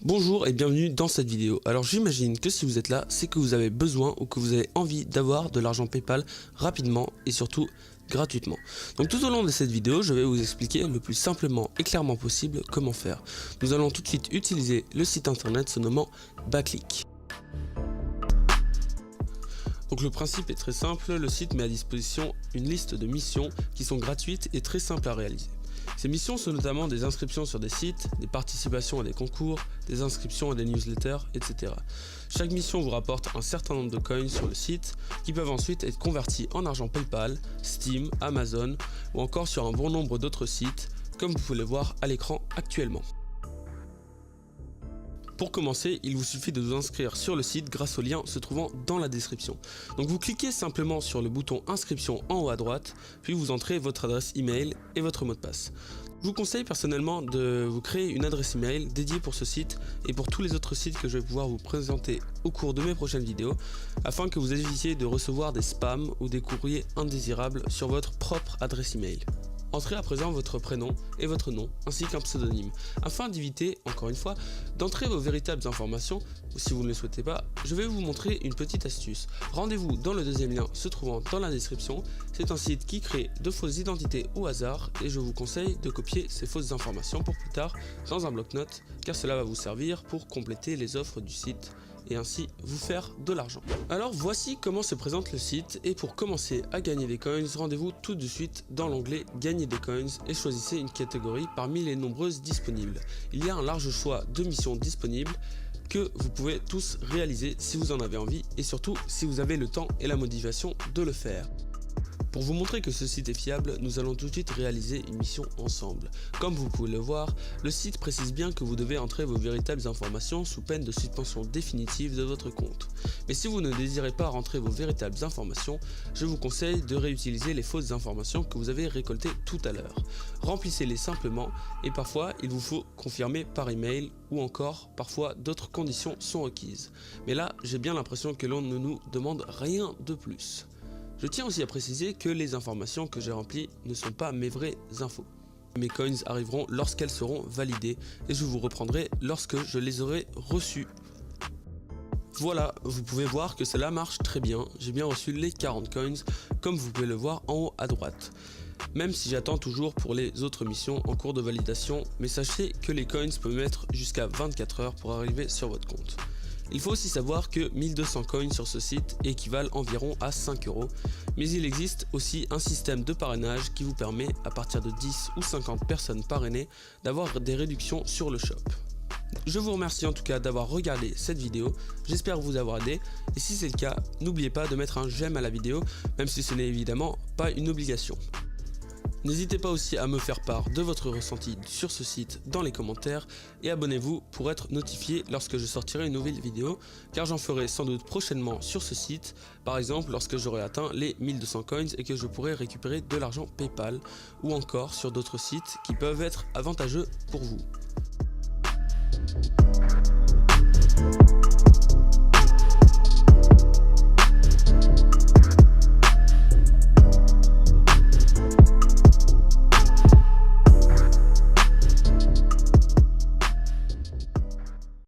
Bonjour et bienvenue dans cette vidéo. Alors j'imagine que si vous êtes là, c'est que vous avez besoin ou que vous avez envie d'avoir de l'argent PayPal rapidement et surtout gratuitement. Donc tout au long de cette vidéo, je vais vous expliquer le plus simplement et clairement possible comment faire. Nous allons tout de suite utiliser le site internet se nommant Backliq. Donc le principe est très simple, le site met à disposition une liste de missions qui sont gratuites et très simples à réaliser. Ces missions sont notamment des inscriptions sur des sites, des participations à des concours, des inscriptions à des newsletters, etc. Chaque mission vous rapporte un certain nombre de coins sur le site qui peuvent ensuite être convertis en argent PayPal, Steam, Amazon ou encore sur un bon nombre d'autres sites comme vous pouvez le voir à l'écran actuellement. Pour commencer, il vous suffit de vous inscrire sur le site grâce au lien se trouvant dans la description. Donc vous cliquez simplement sur le bouton inscription en haut à droite, puis vous entrez votre adresse email et votre mot de passe. Je vous conseille personnellement de vous créer une adresse email dédiée pour ce site et pour tous les autres sites que je vais pouvoir vous présenter au cours de mes prochaines vidéos, afin que vous évitiez de recevoir des spams ou des courriers indésirables sur votre propre adresse email. Entrez à présent votre prénom et votre nom ainsi qu'un pseudonyme, afin d'éviter, encore une fois, d'entrer vos véritables informations, ou si vous ne le souhaitez pas, je vais vous montrer une petite astuce. Rendez-vous dans le deuxième lien se trouvant dans la description, c'est un site qui crée de fausses identités au hasard et je vous conseille de copier ces fausses informations pour plus tard dans un bloc-notes, car cela va vous servir pour compléter les offres du site et ainsi vous faire de l'argent. Alors voici comment se présente le site et pour commencer à gagner des coins, rendez-vous tout de suite dans l'onglet gagner des coins et choisissez une catégorie parmi les nombreuses disponibles. Il y a un large choix de missions disponibles que vous pouvez tous réaliser si vous en avez envie et surtout si vous avez le temps et la motivation de le faire. Pour vous montrer que ce site est fiable, nous allons tout de suite réaliser une mission ensemble. Comme vous pouvez le voir, le site précise bien que vous devez entrer vos véritables informations sous peine de suspension définitive de votre compte. Mais si vous ne désirez pas rentrer vos véritables informations, je vous conseille de réutiliser les fausses informations que vous avez récoltées tout à l'heure. Remplissez-les simplement et parfois il vous faut confirmer par email ou encore parfois d'autres conditions sont requises. Mais là, j'ai bien l'impression que l'on ne nous demande rien de plus. Je tiens aussi à préciser que les informations que j'ai remplies ne sont pas mes vraies infos. Mes coins arriveront lorsqu'elles seront validées et je vous reprendrai lorsque je les aurai reçues. Voilà, vous pouvez voir que cela marche très bien, j'ai bien reçu les 40 coins comme vous pouvez le voir en haut à droite. Même si j'attends toujours pour les autres missions en cours de validation, mais sachez que les coins peuvent mettre jusqu'à 24 heures pour arriver sur votre compte. Il faut aussi savoir que 1200 coins sur ce site équivalent environ à 5 €, mais il existe aussi un système de parrainage qui vous permet, à partir de 10 ou 50 personnes parrainées, d'avoir des réductions sur le shop. Je vous remercie en tout cas d'avoir regardé cette vidéo, j'espère vous avoir aidé, et si c'est le cas, n'oubliez pas de mettre un j'aime à la vidéo, même si ce n'est évidemment pas une obligation. N'hésitez pas aussi à me faire part de votre ressenti sur ce site dans les commentaires et abonnez-vous pour être notifié lorsque je sortirai une nouvelle vidéo car j'en ferai sans doute prochainement sur ce site, par exemple lorsque j'aurai atteint les 1200 coins et que je pourrai récupérer de l'argent PayPal ou encore sur d'autres sites qui peuvent être avantageux pour vous.